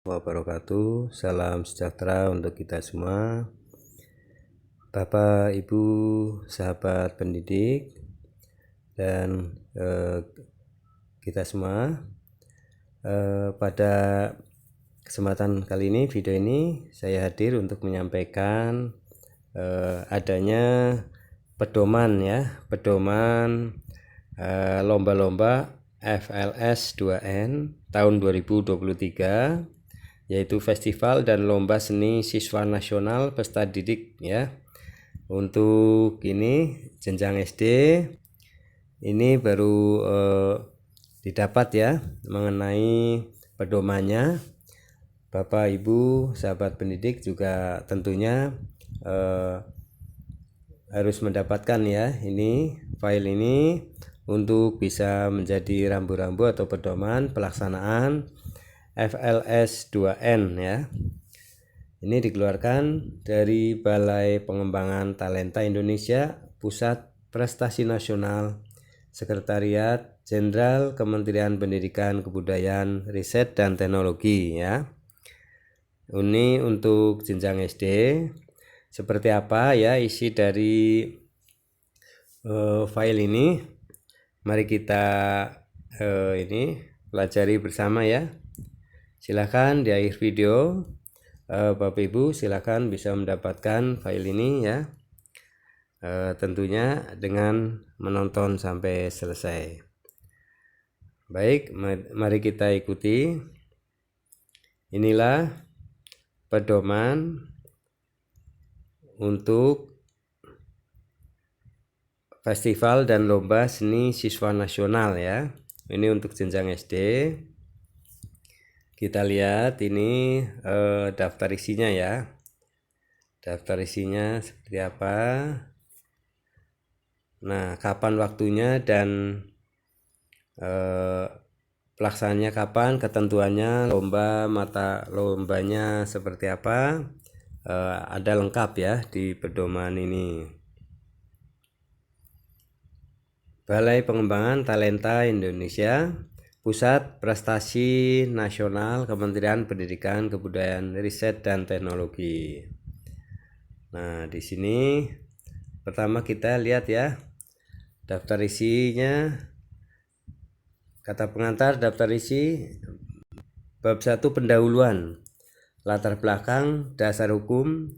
Wabarakatuh. Salam sejahtera untuk kita semua, Bapak Ibu sahabat pendidik dan kita semua. Pada kesempatan kali ini, video ini saya hadir untuk menyampaikan adanya pedoman lomba-lomba FLS 2N tahun 2023, yaitu Festival dan Lomba Seni Siswa Nasional Peserta Didik ya. Untuk ini jenjang SD ini baru didapat ya mengenai pedomannya. Bapak Ibu sahabat pendidik juga tentunya harus mendapatkan ya ini file ini untuk bisa menjadi rambu-rambu atau pedoman pelaksanaan FLS 2N ya. Ini dikeluarkan dari Balai Pengembangan Talenta Indonesia, Pusat Prestasi Nasional, Sekretariat Jenderal Kementerian Pendidikan, Kebudayaan, Riset dan Teknologi ya. Ini untuk jenjang SD. Seperti apa ya isi dari file ini? Mari kita ini pelajari bersama ya. Silahkan di akhir video Bapak Ibu silahkan bisa mendapatkan file ini ya, tentunya dengan menonton sampai selesai. Baik, mari kita ikuti. Inilah pedoman untuk Festival dan Lomba Seni Siswa Nasional ya. Ini untuk jenjang SD. Kita lihat ini daftar isinya ya. Daftar isinya seperti apa. Nah, kapan waktunya dan pelaksanaannya kapan, ketentuannya, mata lombanya seperti apa, ada lengkap ya di pedoman ini. Balai Pengembangan Talenta Indonesia, Pusat Prestasi Nasional, Kementerian Pendidikan, Kebudayaan, Riset dan Teknologi. Nah, di sini pertama kita lihat ya daftar isinya. Kata pengantar daftar isi bab 1 pendahuluan, latar belakang, dasar hukum,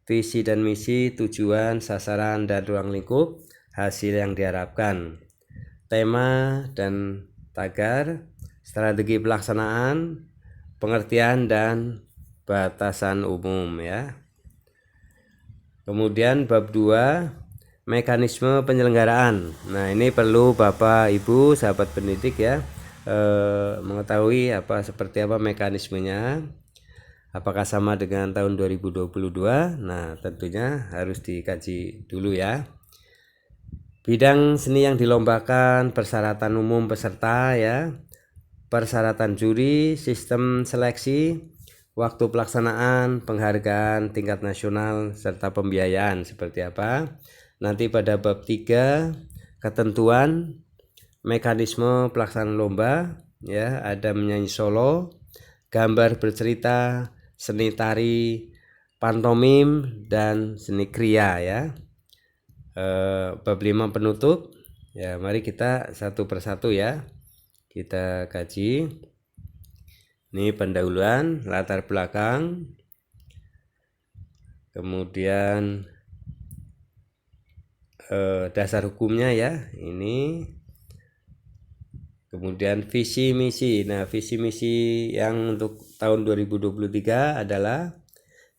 visi dan misi, tujuan, sasaran dan ruang lingkup, hasil yang diharapkan, tema dan tagar, strategi pelaksanaan, pengertian dan batasan umum ya. Kemudian bab 2 mekanisme penyelenggaraan. Nah, ini perlu Bapak Ibu sahabat pendidik ya mengetahui seperti apa mekanismenya. Apakah sama dengan tahun 2022? Nah, tentunya harus dikaji dulu ya. Bidang seni yang dilombakan, persyaratan umum peserta ya, persyaratan juri, sistem seleksi, waktu pelaksanaan, penghargaan tingkat nasional, serta pembiayaan seperti apa. Nanti pada bab 3 ketentuan mekanisme pelaksanaan lomba ya, ada menyanyi solo, gambar bercerita, seni tari, pantomim dan seni kriya ya. Bab 5 penutup ya, mari kita satu persatu ya kita kaji. Ini pendahuluan, latar belakang, kemudian dasar hukumnya ya ini, kemudian visi misi. Nah, visi misi yang untuk tahun 2023 adalah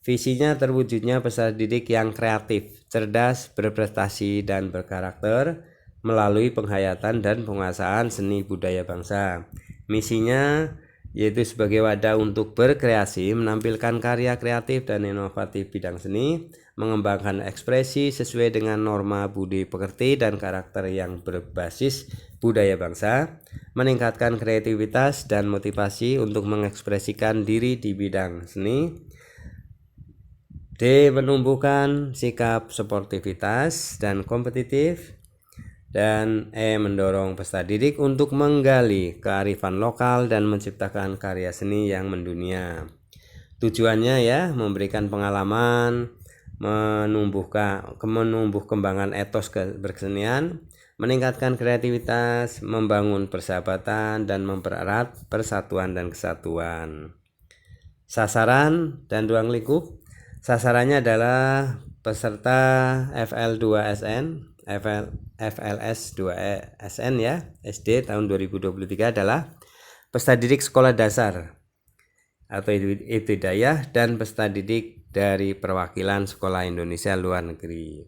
visinya terwujudnya peserta didik yang kreatif, cerdas, berprestasi, dan berkarakter melalui penghayatan dan penguasaan seni budaya bangsa. Misinya yaitu sebagai wadah untuk berkreasi, menampilkan karya kreatif dan inovatif bidang seni, mengembangkan ekspresi sesuai dengan norma budi pekerti dan karakter yang berbasis budaya bangsa, meningkatkan kreativitas dan motivasi untuk mengekspresikan diri di bidang seni. D. Menumbuhkan sikap sportivitas dan kompetitif. Dan mendorong peserta didik untuk menggali kearifan lokal dan menciptakan karya seni yang mendunia. Tujuannya ya memberikan pengalaman, menumbuh kembangan etos berkesenian, meningkatkan kreativitas, membangun persahabatan, dan mempererat persatuan dan kesatuan. Sasaran dan ruang lingkup. Sasarannya adalah peserta FL2SN, FLS2SN ya, SD tahun 2023 adalah peserta didik sekolah dasar atau ibtidaiyah dan peserta didik dari perwakilan sekolah Indonesia luar negeri.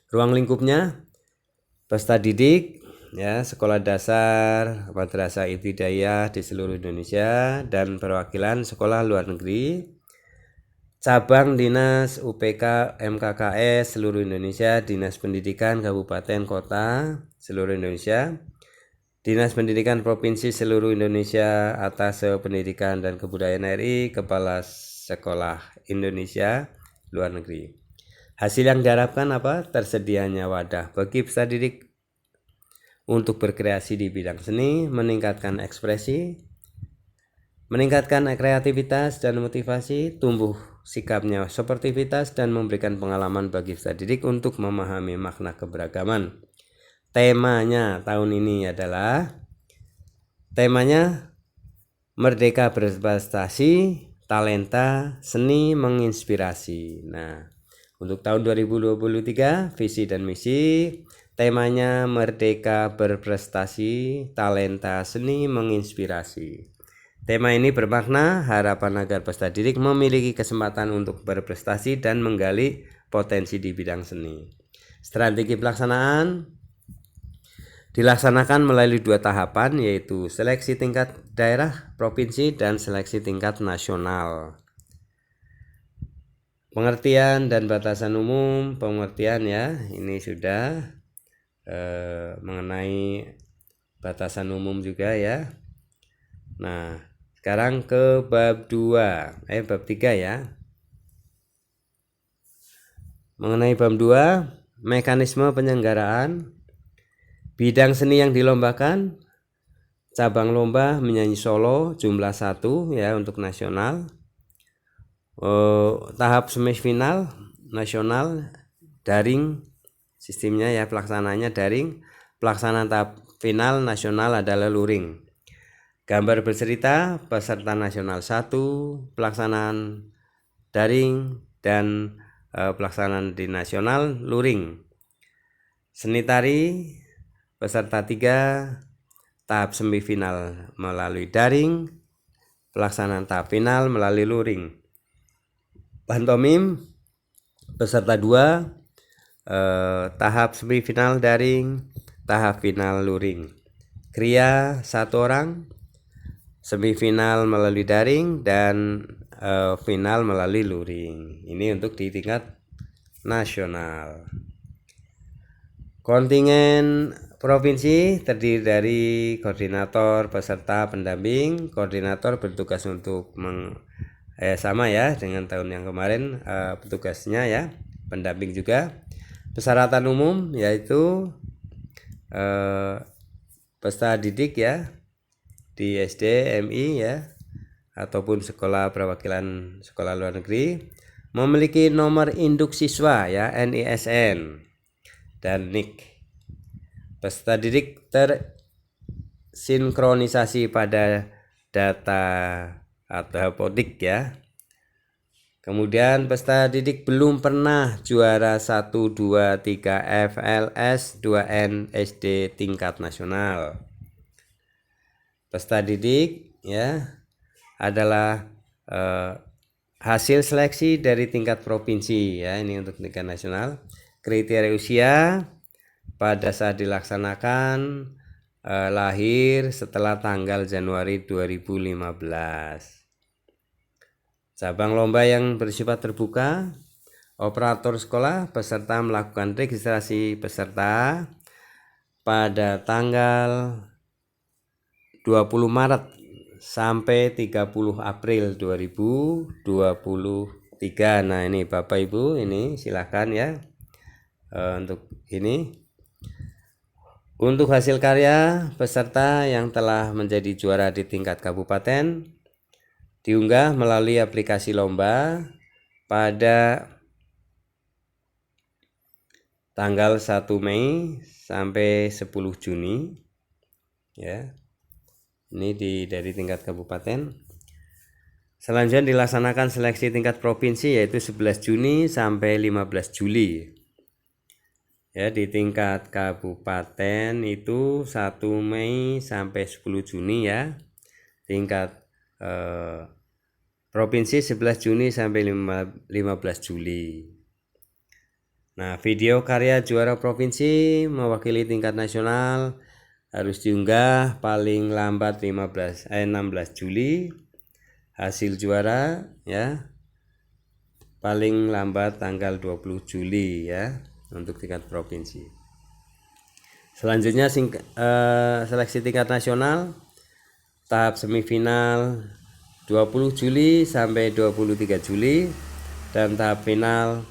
Ruang lingkupnya peserta didik ya sekolah dasar, madrasah ibtidaiyah di seluruh Indonesia dan perwakilan sekolah luar negeri. Cabang Dinas UPK MKKS seluruh Indonesia, Dinas Pendidikan Kabupaten Kota seluruh Indonesia, Dinas Pendidikan Provinsi seluruh Indonesia, Atasé Pendidikan dan Kebudayaan RI, Kepala Sekolah Indonesia luar negeri. Hasil yang diharapkan apa? Tersedianya wadah bagi peserta didik untuk berkreasi di bidang seni, meningkatkan ekspresi, meningkatkan kreativitas dan motivasi, tumbuh sikapnya sportivitas, dan memberikan pengalaman bagi peserta didik untuk memahami makna keberagaman. Temanya tahun ini adalah Merdeka Berprestasi, Talenta Seni Menginspirasi. Nah, untuk tahun 2023 visi dan misi temanya Merdeka Berprestasi, Talenta Seni Menginspirasi. Tema ini bermakna harapan agar peserta didik memiliki kesempatan untuk berprestasi dan menggali potensi di bidang seni. Strategi pelaksanaan dilaksanakan melalui 2 tahapan, yaitu seleksi tingkat daerah, provinsi, dan seleksi tingkat nasional. Pengertian dan batasan umum. Pengertian ya, ini sudah mengenai batasan umum juga ya. Nah, sekarang ke bab 3 ya. Mengenai bab 2, mekanisme penyelenggaraan. Bidang seni yang dilombakan, cabang lomba menyanyi solo jumlah 1 ya untuk nasional. Tahap semifinal nasional daring sistemnya ya, pelaksananya daring. Pelaksanaan tahap final nasional adalah luring. Gambar bercerita peserta nasional 1, pelaksanaan daring, dan pelaksanaan di nasional luring. Seni tari peserta 3, tahap semifinal melalui daring, pelaksanaan tahap final melalui luring. Pantomim peserta 2, tahap semifinal daring, tahap final luring. Kriya 1 orang, semifinal melalui daring, dan final melalui luring. Ini untuk di tingkat nasional. Kontingen provinsi terdiri dari koordinator, peserta, pendamping. Koordinator bertugas untuk sama ya dengan tahun yang kemarin petugasnya ya. Pendamping juga. Persyaratan umum yaitu peserta didik ya di SD, MI ya, ataupun sekolah perwakilan sekolah luar negeri memiliki nomor induk siswa ya, NISN dan NIK. Peserta didik tersinkronisasi pada data atau apodik ya. Kemudian peserta didik belum pernah juara 1, 2, 3 FLS 2N SD tingkat nasional. Peserta didik ya adalah hasil seleksi dari tingkat provinsi ya, ini untuk tingkat nasional. Kriteria usia pada saat dilaksanakan lahir setelah tanggal Januari 2015. Cabang lomba yang bersifat terbuka. Operator sekolah peserta melakukan registrasi peserta pada tanggal 20 Maret sampai 30 April 2023. Nah, ini Bapak Ibu, ini silakan ya untuk ini Untuk hasil karya peserta yang telah menjadi juara di tingkat kabupaten diunggah melalui aplikasi lomba pada tanggal 1 Mei sampai 10 Juni ya. Ini dari tingkat kabupaten. Selanjutnya dilaksanakan seleksi tingkat provinsi yaitu 11 Juni sampai 15 Juli. Ya, di tingkat kabupaten itu 1 Mei sampai 10 Juni ya. Tingkat provinsi 11 Juni sampai 15 Juli. Nah, video karya juara provinsi mewakili tingkat nasional harus diunggah paling lambat 16 Juli. Hasil juara ya paling lambat tanggal 20 Juli ya untuk tingkat provinsi. Selanjutnya seleksi tingkat nasional tahap semifinal 20 Juli sampai 23 Juli dan tahap final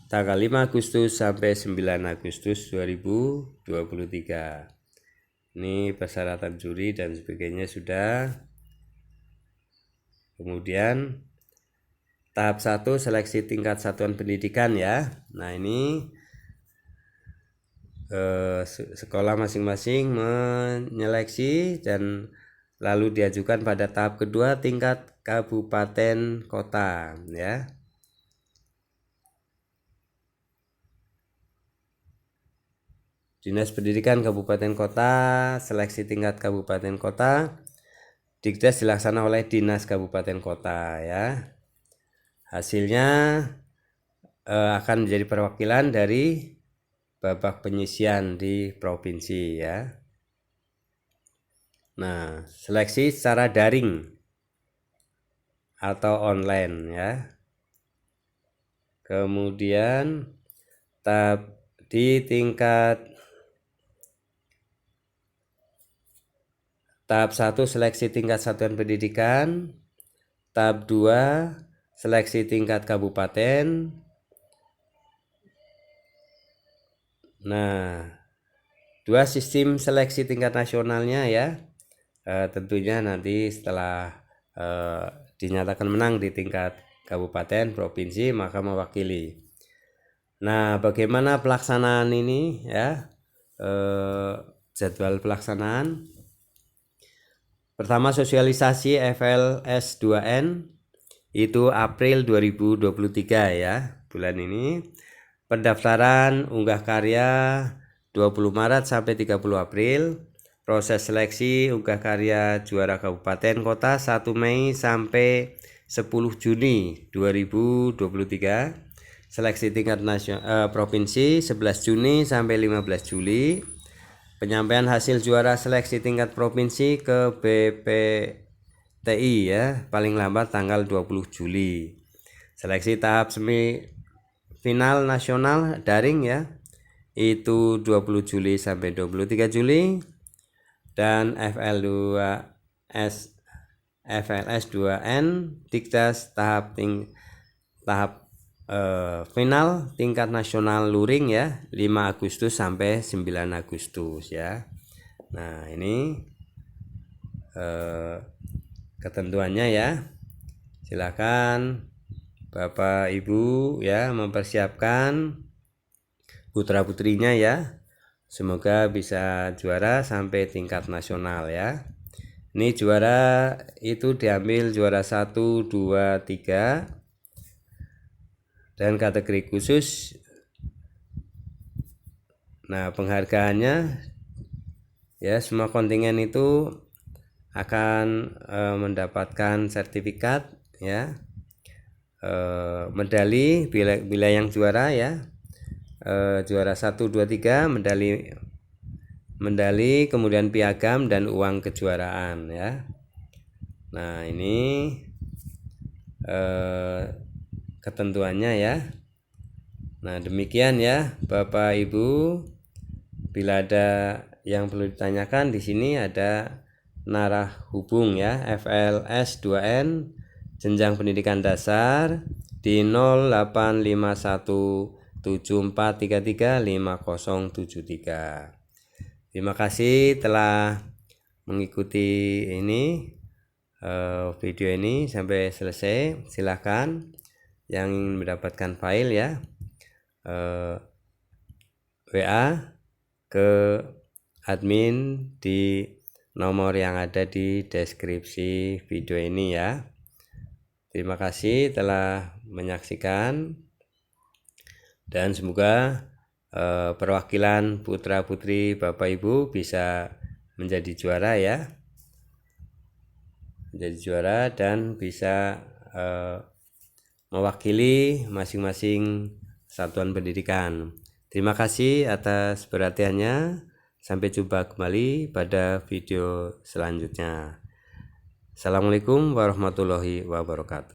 tanggal 5 Agustus sampai 9 Agustus 2023. Ini persyaratan juri dan sebagainya sudah. Kemudian tahap 1 seleksi tingkat satuan pendidikan ya. Nah, ini sekolah masing-masing menyeleksi dan lalu diajukan pada tahap kedua tingkat kabupaten kota ya. Dinas Pendidikan Kabupaten Kota, seleksi tingkat kabupaten kota Dikdes dilaksanakan oleh Dinas Kabupaten Kota ya. Hasilnya akan menjadi perwakilan dari babak penyisian di provinsi ya. Nah, seleksi secara daring atau online ya. Kemudian di tahap 1 seleksi tingkat satuan pendidikan, tahap 2 seleksi tingkat kabupaten. Nah, 2 sistem seleksi tingkat nasionalnya ya. Tentunya nanti setelah dinyatakan menang di tingkat kabupaten, provinsi maka mewakili. Nah, bagaimana pelaksanaan ini ya? Jadwal pelaksanaan. Pertama, sosialisasi FLS 2N itu April 2023 ya, bulan ini. Pendaftaran unggah karya 20 Maret sampai 30 April. Proses seleksi unggah karya juara kabupaten kota 1 Mei sampai 10 Juni 2023. Seleksi tingkat nasional provinsi 11 Juni sampai 15 Juli. Penyampaian hasil juara seleksi tingkat provinsi ke BPTI ya, paling lambat tanggal 20 Juli. Seleksi tahap semifinal nasional daring ya, itu 20 Juli sampai 23 Juli. Dan FLS 2N Dikdes tahap final tingkat nasional luring ya 5 Agustus sampai 9 Agustus ya. Nah, ini ketentuannya ya. Silakan Bapak Ibu ya mempersiapkan putra-putrinya ya. Semoga bisa juara sampai tingkat nasional ya. Ini juara itu diambil juara 1, 2, 3 dan kategori khusus. Nah, penghargaannya ya, semua kontingen itu akan mendapatkan sertifikat ya, medali bila yang juara ya, juara 1, 2, 3 medali kemudian piagam dan uang kejuaraan ya. Nah, ini ketentuannya ya. Nah, demikian ya Bapak Ibu. Bila ada yang perlu ditanyakan, di sini ada narah hubung ya, FLS 2N jenjang pendidikan dasar di 085174335073. Terima kasih telah mengikuti ini video ini sampai selesai. Silahkan yang ingin mendapatkan file ya, WA ke admin di nomor yang ada di deskripsi video ini ya. Terima kasih telah menyaksikan, dan semoga perwakilan putra putri Bapak Ibu bisa menjadi juara ya, menjadi juara dan bisa mewakili masing-masing satuan pendidikan. Terima kasih atas perhatiannya. Sampai jumpa kembali pada video selanjutnya. Assalamualaikum warahmatullahi wabarakatuh.